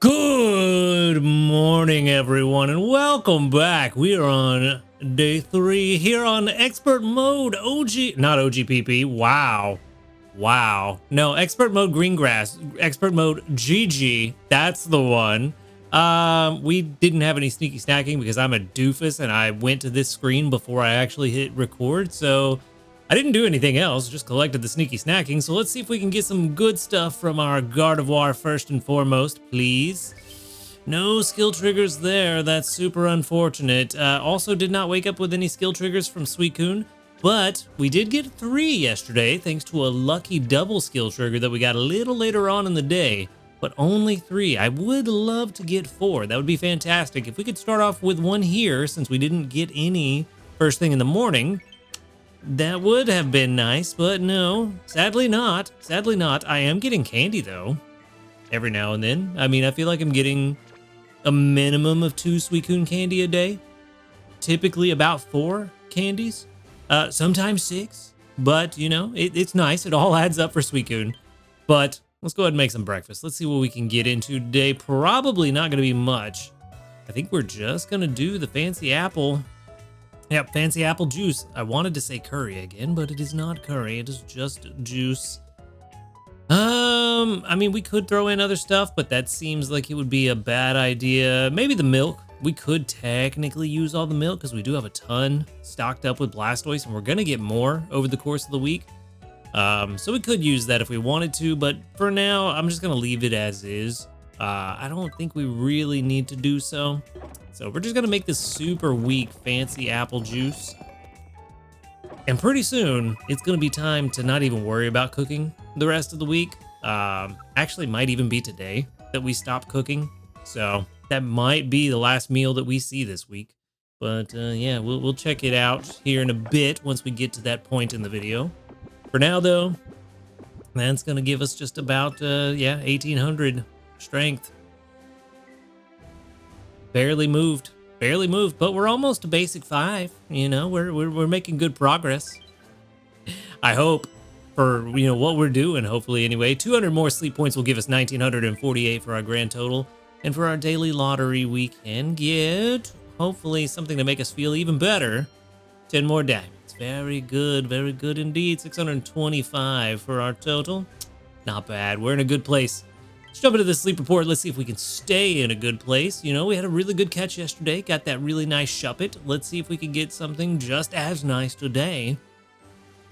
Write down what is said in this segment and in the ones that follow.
Good morning, everyone, and welcome back. We are on day 3 here on expert mode not OGPP. Wow. No, expert mode Greengrass, expert mode GG. That's the one. We didn't have any sneaky snacking because I'm a doofus and I went to this screen before I actually hit record, so I didn't do anything else, just collected the sneaky snacking. So let's see if we can get some good stuff from our Gardevoir first and foremost, please. No skill triggers there. That's super unfortunate. Also did not wake up with any skill triggers from Suicune, but we did get 3 yesterday thanks to a lucky double skill trigger that we got a little later on in the day, but only 3. I would love to get 4. That would be fantastic. If we could start off with 1 here, since we didn't get any first thing in the morning, that would have been nice, but no, sadly not. Sadly not. I am getting candy, though, every now and then. I mean, I feel like I'm getting a minimum of 2 Suicune candy a day. Typically about 4 candies. Sometimes 6. But, you know, it's nice. It all adds up for Suicune. But let's go ahead and make some breakfast. Let's see what we can get into today. Probably not going to be much. I think we're just going to do the fancy apple. Yep, fancy apple juice. I wanted to say curry again, but it is not curry. It is just juice. I mean, we could throw in other stuff, but that seems like it would be a bad idea. Maybe the milk. We could technically use all the milk because we do have a ton stocked up with Blastoise, and we're going to get more over the course of the week. So we could use that if we wanted to, but for now, I'm just going to leave it as is. I don't think we really need to do so. So we're just going to make this super weak fancy apple juice. And pretty soon, it's going to be time to not even worry about cooking the rest of the week. Actually, might even be today that we stop cooking. So that might be the last meal that we see this week. But yeah, we'll check it out here in a bit once we get to that point in the video. For now, though, that's going to give us just about, 1,800 strength. Barely moved, but we're almost to basic 5. You know, we're making good progress. I hope for, you know, what we're doing, hopefully anyway. 200 more sleep points will give us 1,948 for our grand total. And for our daily lottery, we can get, hopefully, something to make us feel even better. 10 more diamonds. Very good indeed. 625 for our total. Not bad. We're in a good place. Let's jump into the sleep report. Let's see if we can stay in a good place. You know, we had a really good catch yesterday. Got that really nice Shuppet. Let's see if we can get something just as nice today.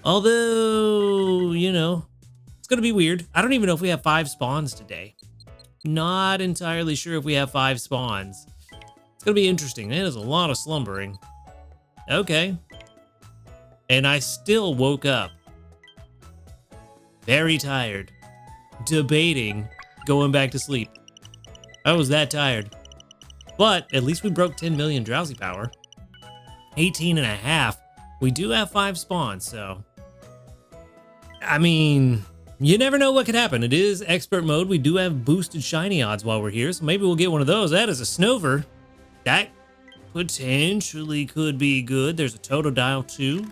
Although, you know, it's going to be weird. I don't even know if we have 5 spawns today. Not entirely sure if we have 5 spawns. It's going to be interesting. That is a lot of slumbering. Okay. And I still woke up very tired, debating going back to sleep. I was that tired. But at least we broke 10 million drowsy power. 18 and a half. We do have 5 spawns, so I mean, you never know what could happen. It is expert mode. We do have boosted shiny odds while we're here, so maybe we'll get one of those. That is a Snover. That potentially could be good. There's a Totodile too.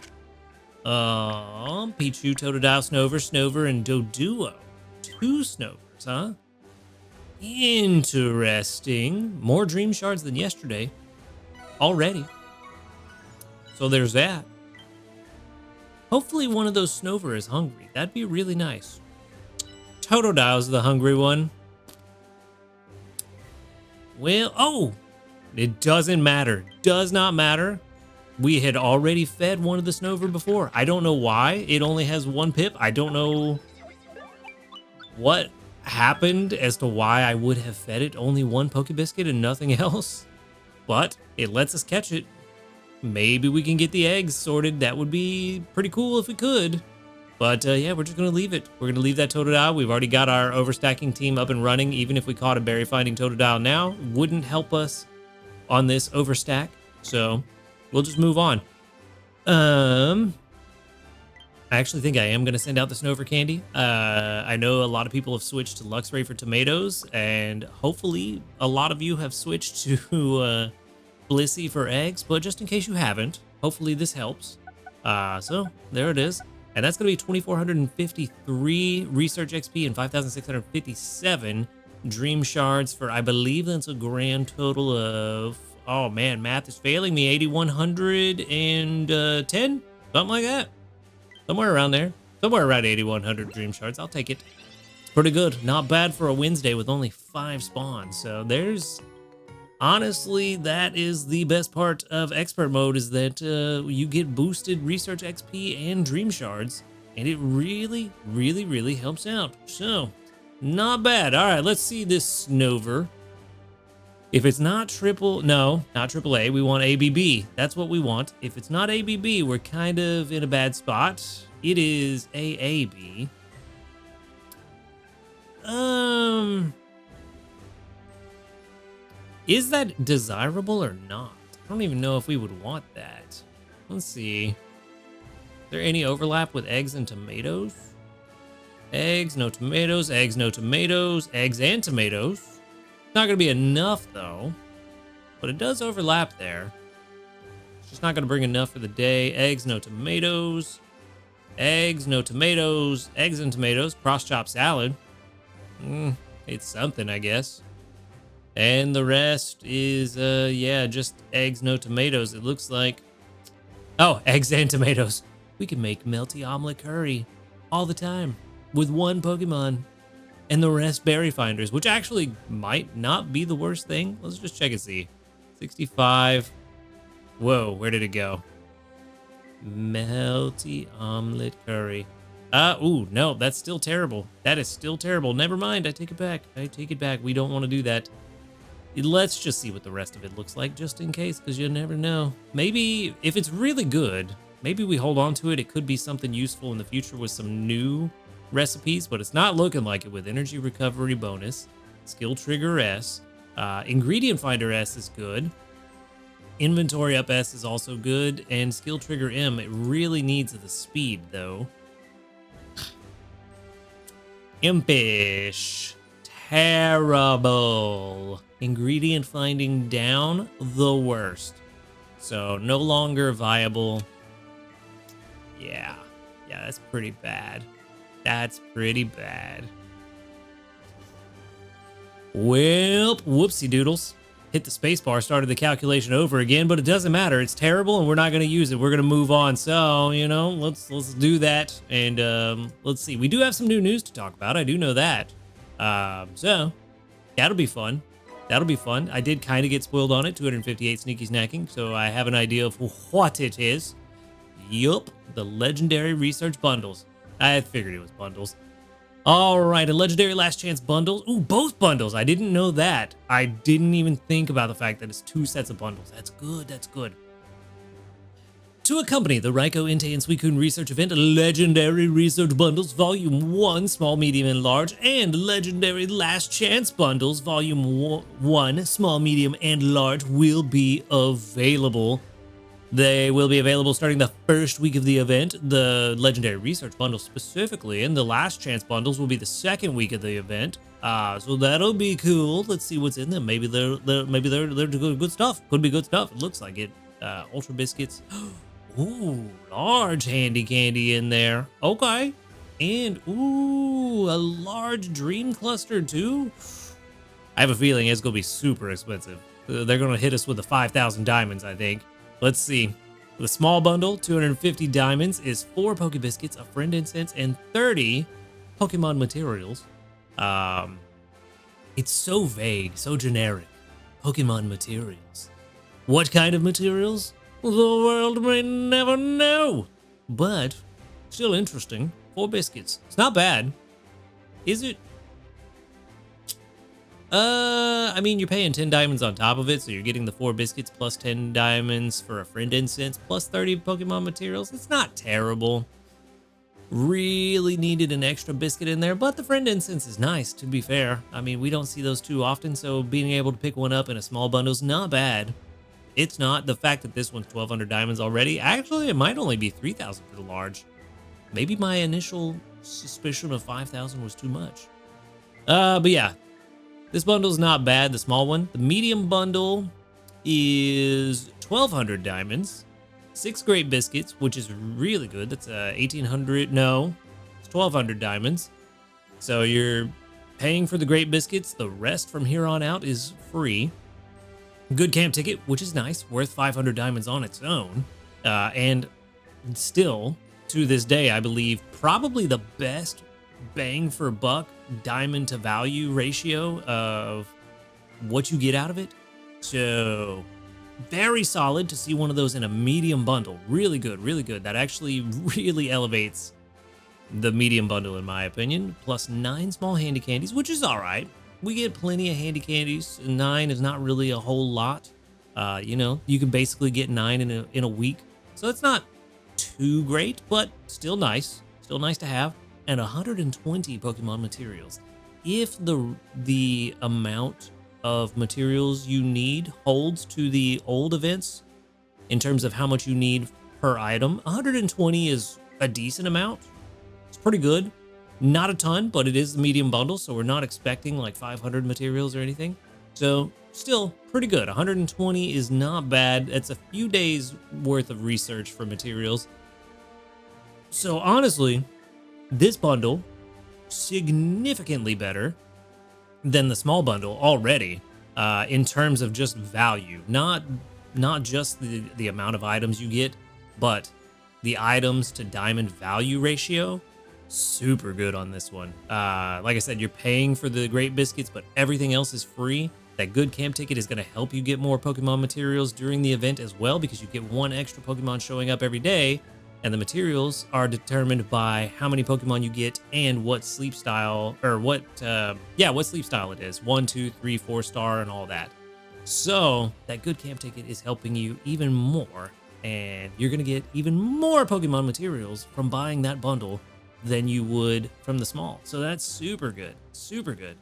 Pichu, Totodile, Snover, and Doduo. 2 Snovers, huh? Interesting. More dream shards than yesterday. Already. So there's that. Hopefully one of those Snover is hungry. That'd be really nice. Totodile's the hungry one. Well, oh! It doesn't matter. Does not matter. We had already fed one of the Snover before. I don't know why it only has 1 pip. I don't know what happened as to why I would have fed it only 1 Pokebiscuit and nothing else. But it lets us catch it. Maybe we can get the eggs sorted. That would be pretty cool if we could. But yeah, we're just going to leave it. We're going to leave that Totodile. We've already got our overstacking team up and running. Even if we caught a berry finding Totodile now, wouldn't help us on this overstack. So we'll just move on. I actually think I am going to send out the Snover candy. I know a lot of people have switched to Luxray for tomatoes, and hopefully a lot of you have switched to Blissey for eggs, but just in case you haven't, hopefully this helps. So there it is. And that's going to be 2,453 research XP and 5,657 dream shards for, I believe that's a grand total of, oh man, math is failing me, 8,110, something like that. Somewhere around there. Somewhere around 8,100 dream shards. I'll take it. It's pretty good. Not bad for a Wednesday with only 5 spawns. So there's... Honestly, that is the best part of expert mode, is that you get boosted research XP and dream shards. And it really, really, really helps out. So, not bad. All right, let's see this Snover. If it's not not AAA, we want ABB. That's what we want. If it's not ABB, we're kind of in a bad spot. It is AAB. Is that desirable or not? I don't even know if we would want that. Let's see. Is there any overlap with eggs and tomatoes? Eggs, no tomatoes, eggs, no tomatoes, eggs and tomatoes. It's not going to be enough, though. But it does overlap there. It's just not going to bring enough for the day. Eggs, no tomatoes. Eggs, no tomatoes. Eggs and tomatoes. Cross-chop salad. It's something, I guess. And the rest is, yeah, just eggs, no tomatoes. It looks like... Oh, eggs and tomatoes. We can make melty omelet curry all the time with one Pokemon. And the rest berry finders, which actually might not be the worst thing. Let's just check and see. 65. Whoa, where did it go? Melty omelet curry. Ooh, no, that's still terrible. That is still terrible. Never mind, I take it back. I take it back. We don't want to do that. Let's just see what the rest of it looks like, just in case, because you never know. Maybe, if it's really good, maybe we hold on to it. It could be something useful in the future with some new recipes, but it's not looking like it with energy recovery bonus, skill trigger S, ingredient finder S is good, inventory up S is also good, and skill trigger M, it really needs the speed though. Impish. Terrible. Ingredient finding down, the worst. So no longer viable. Yeah, that's pretty bad. That's pretty bad. Well, whoopsie doodles. Hit the spacebar, started the calculation over again, but it doesn't matter. It's terrible, and we're not going to use it. We're going to move on. So, you know, let's do that. And let's see. We do have some new news to talk about. I do know that. So that'll be fun. That'll be fun. I did kind of get spoiled on it. 258 sneaky snacking, so I have an idea of what it is. Yup, the legendary research bundles. I figured it was bundles. All right, a legendary last chance bundles. Ooh, both bundles. I didn't know that. I didn't even think about the fact that it's 2 sets of bundles. That's good. That's good. To accompany the Raikou, Entei, and Suicune research event, Legendary Research Bundles Volume 1, Small, Medium, and Large, and Legendary Last Chance Bundles Volume 1, Small, Medium, and Large will be available. They will be available starting the first week of the event. The Legendary Research Bundles specifically, and the Last Chance Bundles will be the second week of the event. So that'll be cool. Let's see what's in them. Maybe they're good stuff. Could be good stuff. It looks like it. Ultra Biscuits. Ooh, large handy candy in there. Okay. And, ooh, a large dream cluster too. I have a feeling it's going to be super expensive. They're going to hit us with the 5,000 diamonds, I think. Let's see. The small bundle, 250 diamonds, is 4 Poke Biscuits, a friend incense, and 30 Pokemon materials. It's so vague, so generic. Pokemon materials. What kind of materials? The world may never know. But, still interesting. 4 biscuits. It's not bad. Is it? I mean, you're paying 10 diamonds on top of it, so you're getting the 4 biscuits plus 10 diamonds for a friend incense plus 30 Pokemon materials. It's not terrible. Really needed an extra biscuit in there, but the friend incense is nice, to be fair. I mean, we don't see those too often, so being able to pick one up in a small bundle is not bad. It's not. The fact that this one's 1,200 diamonds already, actually, it might only be 3,000 for the large. Maybe my initial suspicion of 5,000 was too much. But yeah. This bundle's not bad, the small one. The medium bundle is 1,200 diamonds, 6 great biscuits, which is really good. That's 1,800, no, it's 1,200 diamonds. So you're paying for the Great Biscuits. The rest from here on out is free. Good camp ticket, which is nice, worth 500 diamonds on its own. And still, to this day, I believe probably the best bang for buck diamond to value ratio of what you get out of it. So very solid to see one of those in a medium bundle. Really good, really good. That actually really elevates the medium bundle in my opinion. Plus 9 small handy candies, which is all right. We get plenty of handy candies. 9 is not really a whole lot. You know, you can basically get 9 in a week. So it's not too great, but still nice. Still nice to have. And 120 Pokemon materials. If the amount of materials you need holds to the old events in terms of how much you need per item, 120 is a decent amount. It's pretty good. Not a ton, but it is the medium bundle, so we're not expecting like 500 materials or anything. So still pretty good. 120 is not bad. It's a few days worth of research for materials. So honestly, this bundle significantly better than the small bundle already, in terms of just value. Not just the amount of items you get, but the items to diamond value ratio. Super good on this one. Like I said, you're paying for the Great Biscuits, but everything else is free. That good camp ticket is going to help you get more Pokemon materials during the event as well, because you get 1 extra Pokemon showing up every day, and the materials are determined by how many Pokemon you get and what sleep style, or what sleep style it is. 1, 2, 3, 4 star and all that. So that good camp ticket is helping you even more, and you're going to get even more Pokemon materials from buying that bundle than you would from the small. So that's super good, super good.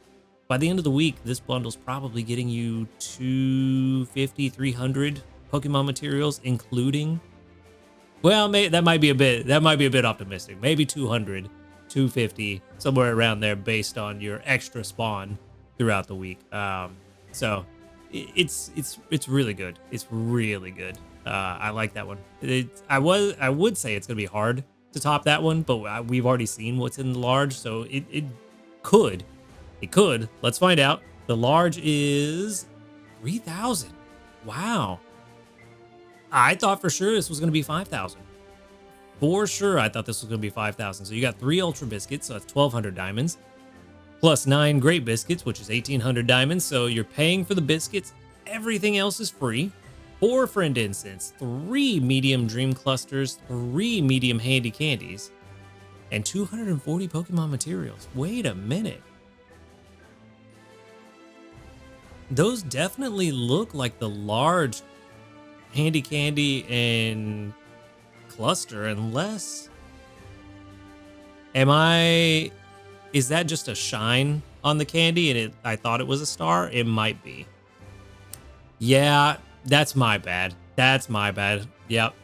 By the end of the week, this bundle's probably getting you 250, 300 Pokemon materials, including, well, that might be a bit optimistic. Maybe 200, 250, somewhere around there based on your extra spawn throughout the week. So it's really good. It's really good. I like that one. I would say it's gonna be hard to top that one, but we've already seen what's in the large, so it could. Let's find out. The large is 3,000. Wow. I thought for sure this was going to be 5,000. For sure, I thought this was going to be 5,000. So you got 3 Ultra Biscuits, so that's 1,200 diamonds. Plus 9 Great Biscuits, which is 1,800 diamonds. So you're paying for the biscuits. Everything else is free. 4 Friend Incense, 3 Medium Dream Clusters, 3 Medium Handy Candies, and 240 Pokemon materials. Wait a minute. Those definitely look like the large Handy Candy and cluster, unless... Is that just a shine on the candy and I thought it was a star? It might be. Yeah, that's my bad. Yep.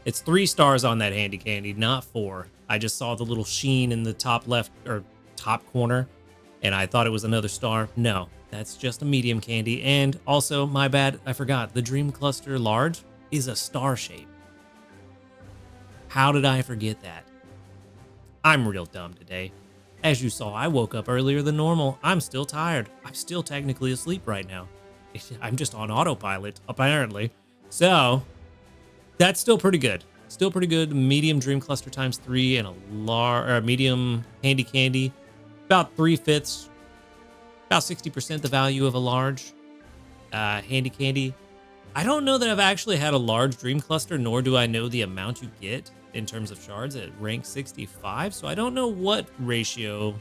It's 3 stars on that Handy Candy, not 4. I just saw the little sheen in the top left or top corner and I thought it was another star. No, that's just a medium candy. And also, my bad, I forgot, the Dream Cluster Large is a star shape. How did I forget that? I'm real dumb today. As you saw, I woke up earlier than normal. I'm still tired. I'm still technically asleep right now. I'm just on autopilot, apparently. So, that's still pretty good. Still pretty good. Medium Dream Cluster times 3 and a medium Handy Candy. About 3/5, about 60% the value of a large Handy Candy. I don't know that I've actually had a large Dream Cluster, nor do I know the amount you get in terms of shards at rank 65. So I don't know what ratio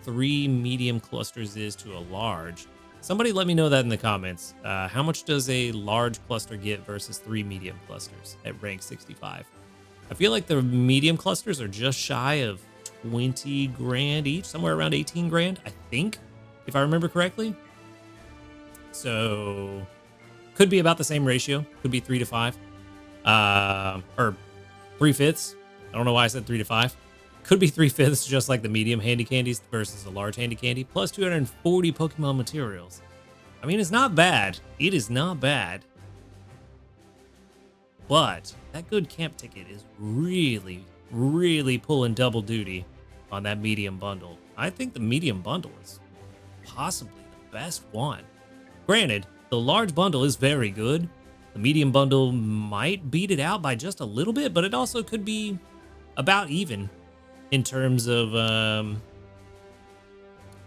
3 medium clusters is to a large. Somebody let me know that in the comments. How much does a large cluster get versus 3 medium clusters at rank 65? I feel like the medium clusters are just shy of 20 grand each, somewhere around 18 grand, I think, if I remember correctly. So could be about the same ratio. Could be 3 to 5, or 3/5. I don't know why I said 3 to 5. Could be 3/5, just like the medium Handy Candies versus the large Handy Candy, plus 240 Pokemon materials. I mean, it's not bad. It is not bad. But that good camp ticket is really, really pulling double duty on that medium bundle. I think the medium bundle is possibly the best one. Granted, the large bundle is very good. The medium bundle might beat it out by just a little bit, but it also could be about even in terms of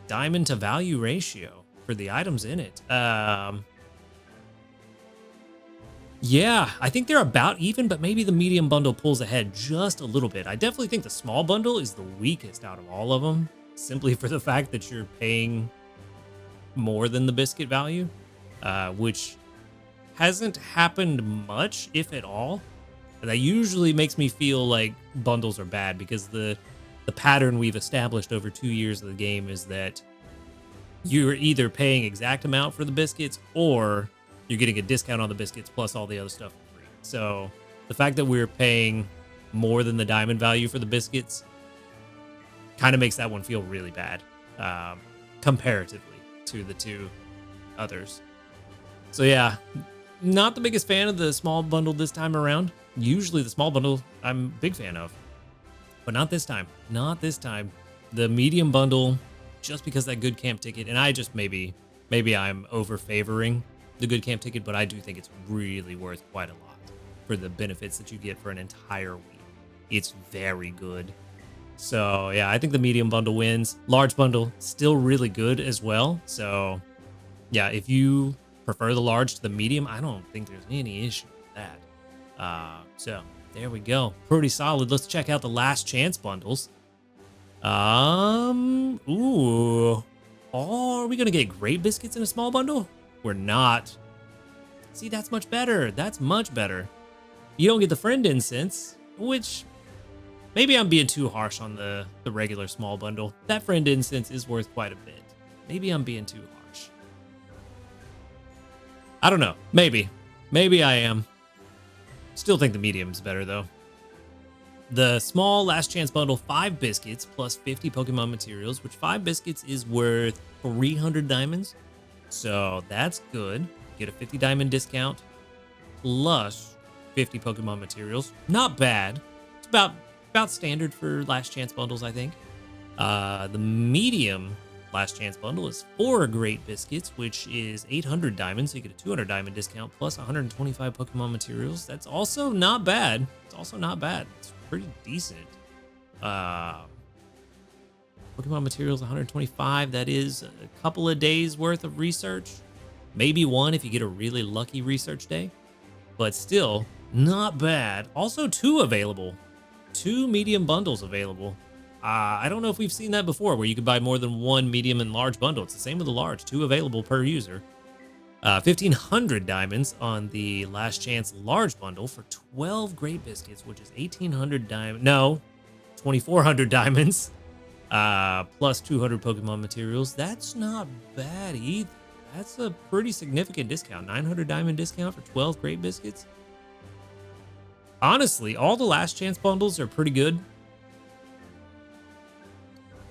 diamond to value ratio for the items in it. Yeah, I think they're about even, but maybe the medium bundle pulls ahead just a little bit. I definitely think the small bundle is the weakest out of all of them, simply for the fact that you're paying more than the biscuit value, which hasn't happened much, if at all. That usually makes me feel like bundles are bad, because the pattern we've established over 2 years of the game is that you're either paying exact amount for the biscuits or you're getting a discount on the biscuits plus all the other stuff for free. So the fact that we're paying more than the diamond value for the biscuits kind of makes that one feel really bad, comparatively to the two others. So yeah, not the biggest fan of the small bundle this time around. Usually the small bundle I'm a big fan of, but not this time. Not this time. The medium bundle, just because that good camp ticket, and I just maybe I'm over favoring the good camp ticket, but I do think it's really worth quite a lot for the benefits that you get for an entire week. It's very good. So yeah, I think the medium bundle wins. Large bundle, still really good as well. So yeah, if you prefer the large to the medium, I don't think there's any issue with that. So there we go. Pretty solid. Let's check out the last chance bundles. Ooh. Oh, are we gonna get great biscuits in a small bundle? We're not. See, that's much better. That's much better. You don't get the friend incense, which maybe I'm being too harsh on the regular small bundle. That friend incense is worth quite a bit. Maybe I'm being too harsh. I don't know. Maybe I am. Still think the medium's better though. The small last chance bundle, 5 biscuits plus 50 Pokemon materials, which 5 biscuits is worth 300 diamonds. So that's good. Get a 50 diamond discount plus 50 Pokemon materials. Not bad. It's about standard for last chance bundles, I think. The medium last chance bundle is 4 great biscuits, which is 800 diamonds. So you get a 200 diamond discount plus 125 Pokemon materials. That's also not bad. It's also not bad. It's pretty decent. Pokemon materials 125. That is a couple of days worth of research. Maybe one if you get a really lucky research day, but still not bad. Also 2 available. 2 medium bundles available. I don't know if we've seen that before, where you could buy more than 1 medium and large bundle. It's the same with the large. 2 available per user. 1,500 diamonds on the last chance large bundle for 12 great biscuits, which is 1,800 diamonds. No, 2,400 diamonds. Plus 200 Pokemon materials. That's not bad either. That's a pretty significant discount. 900 diamond discount for 12 great biscuits. Honestly, all the last chance bundles are pretty good.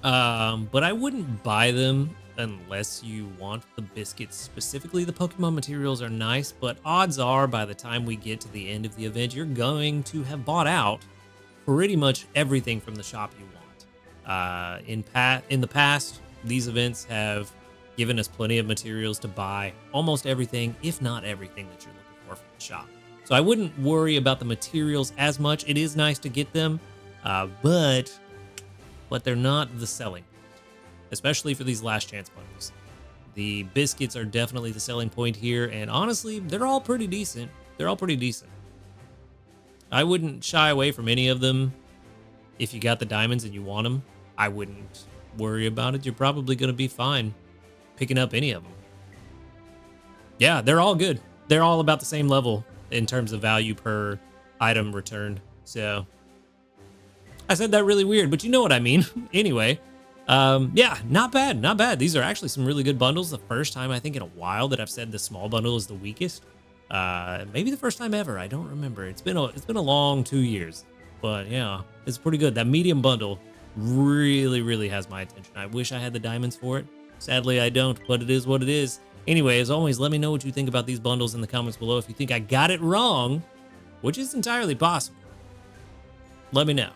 But I wouldn't buy them unless you want the biscuits specifically. The Pokemon materials are nice, but odds are by the time we get to the end of the event, you're going to have bought out pretty much everything from the shop you want. In the past, these events have given us plenty of materials to buy almost everything, if not everything that you're looking for from the shop. So I wouldn't worry about the materials as much. It is nice to get them, but they're not the selling point, especially for these last chance bundles. The biscuits are definitely the selling point here, and honestly, they're all pretty decent. They're all pretty decent. I wouldn't shy away from any of them. If you got the diamonds and you want them, I wouldn't worry about it. You're probably going to be fine picking up any of them. Yeah, they're all good. They're all about the same level in terms of value per item returned. So I said that really weird, but you know what I mean. Anyway, yeah, not bad, not bad. These are actually some really good bundles. The first time I think in a while that I've said the small bundle is the weakest. Maybe the first time ever. I don't remember. It's been a long 2 years, but yeah, it's pretty good. That medium bundle really has my attention. I wish I had the diamonds for it. Sadly, I don't, but it is what it is. Anyway, as always, let me know what you think about these bundles in the comments below. If you think I got it wrong, which is entirely possible, let me know.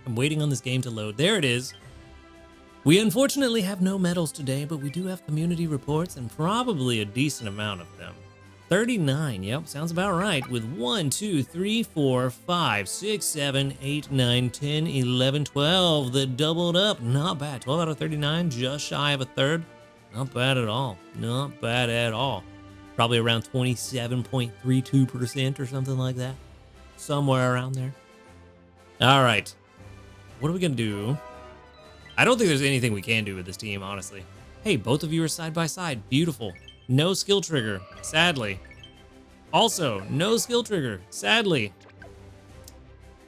I'm waiting on this game to load. There it is. We unfortunately have no medals today, but we do have community reports and probably a decent amount of them. 39, yep, sounds about right, with 1, 2, 3, 4, 5, 6, 7, 8, 9, 10, 11, 12 that doubled up. Not bad. 12 out of 39, just shy of a third. Not bad at all. Not bad at all. Probably around 27.32% or something like that. Somewhere around there. All right. What are we going to do? I don't think there's anything we can do with this team, honestly. Hey, both of you are side by side. Beautiful. No skill trigger, sadly. Also, no skill trigger, sadly.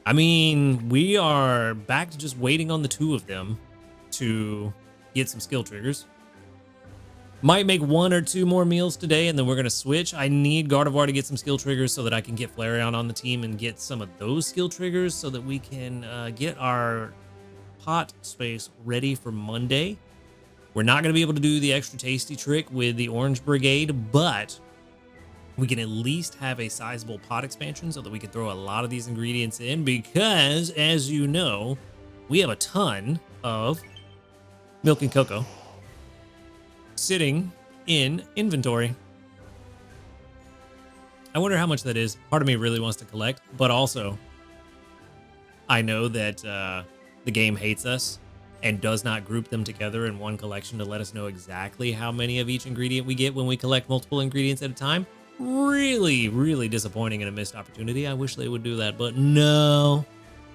I mean, we are back to just waiting on the two of them to get some skill triggers. Might make 1 or 2 more meals today, and then we're going to switch. I need Gardevoir to get some skill triggers so that I can get Flareon on the team and get some of those skill triggers so that we can get our pot space ready for Monday. We're not going to be able to do the extra tasty trick with the Orange Brigade, but we can at least have a sizable pot expansion so that we can throw a lot of these ingredients in because, as you know, we have a ton of milk and cocoa sitting in inventory. I wonder how much that is. Part of me really wants to collect, but also I know that the game hates us and does not group them together in one collection to let us know exactly how many of each ingredient we get when we collect multiple ingredients at a time. Really, really disappointing and a missed opportunity. I wish they would do that, but no,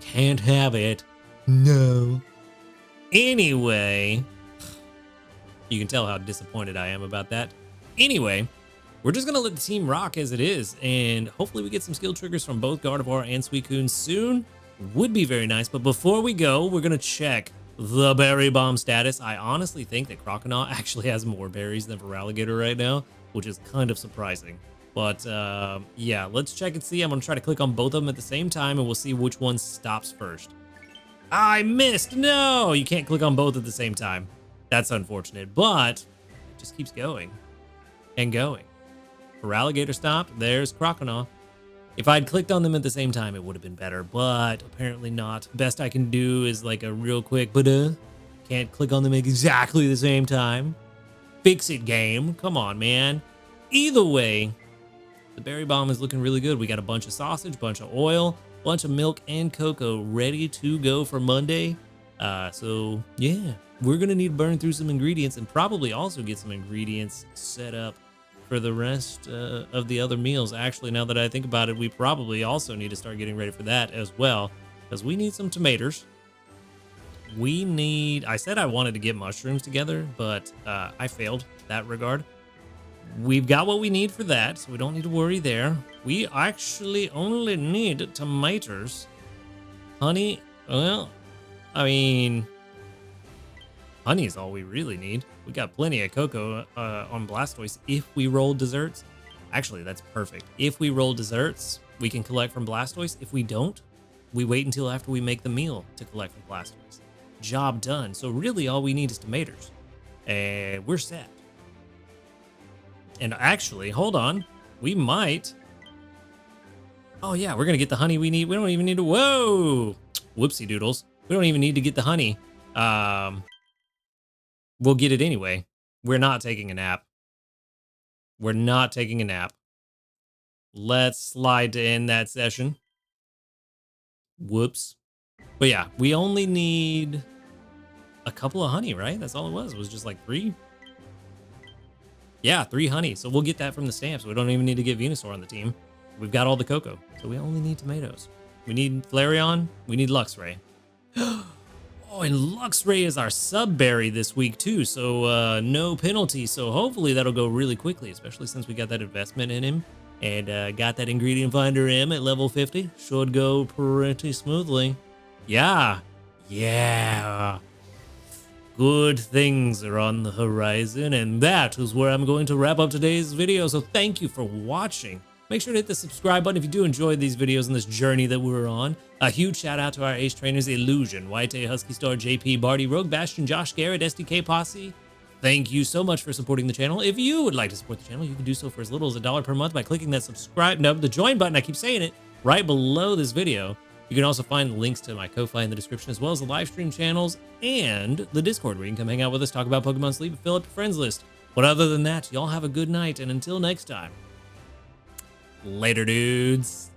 can't have it. No. Anyway, you can tell how disappointed I am about that. Anyway, we're just going to let the team rock as it is, and hopefully we get some skill triggers from both Gardevoir and Suicune soon. Would be very nice, but before we go, we're going to check the berry bomb status. I honestly think that Croconaw actually has more berries than Feraligatr right now, which is kind of surprising. But yeah, let's check and see. I'm going to try to click on both of them at the same time, and we'll see which one stops first. I missed! No! You can't click on both at the same time. That's unfortunate, but it just keeps going and going. Feraligatr stopped. There's Croconaw. If I'd clicked on them at the same time, it would have been better, but apparently not. Best I can do is like a real quick, can't click on them exactly the same time. Fix it, game. Come on, man. Either way, the berry bomb is looking really good. We got a bunch of sausage, bunch of oil, bunch of milk and cocoa ready to go for Monday. So yeah, we're going to need to burn through some ingredients and probably also get some ingredients set up for the rest of the other meals. Actually, now that I think about it, we probably also need to start getting ready for that as well, because we need some tomatoes. We need, I said I wanted to get mushrooms together, but I failed that regard. We've got what we need for that, so we don't need to worry there. We actually only need tomatoes. Honey, well, I mean, honey is all we really need. We got plenty of cocoa on Blastoise if we roll desserts. Actually, that's perfect. If we roll desserts, we can collect from Blastoise. If we don't, we wait until after we make the meal to collect from Blastoise. Job done. So really all we need is tomatoes. And we're set. And actually, hold on. We might. Oh yeah, we're going to get the honey we need. We don't even need to, whoa. Whoopsie doodles. We don't even need to get the honey. We'll get it anyway. We're not taking a nap. We're not taking a nap. Let's slide to end that session. Whoops. But yeah, we only need a couple of honey, right? That's all it was. It was just like 3. Yeah, 3 honey. So we'll get that from the stamps. We don't even need to get Venusaur on the team. We've got all the cocoa. So we only need tomatoes. We need Flareon. We need Luxray. Oh, and Luxray is our sub-berry this week, too, so no penalty. So hopefully that'll go really quickly, especially since we got that investment in him and got that ingredient finder M at level 50. Should go pretty smoothly. Yeah. Yeah. Good things are on the horizon, and that is where I'm going to wrap up today's video. So thank you for watching. Make sure to hit the subscribe button if you do enjoy these videos and this journey that we're on. A huge shout out to our ace trainers, Illusion, White Husky Star, JP, Barty, Rogue Bastion, Josh Garrett, SDK Posse. Thank you so much for supporting the channel. If you would like to support the channel, you can do so for as little as $1 per month by clicking that subscribe, no, the join button, I keep saying it, right below this video. You can also find links to my Ko-Fi in the description, as well as the live stream channels and the Discord, where you can come hang out with us, talk about Pokemon Sleep, and fill up your friends list. But other than that, y'all have a good night, and until next time, later, dudes.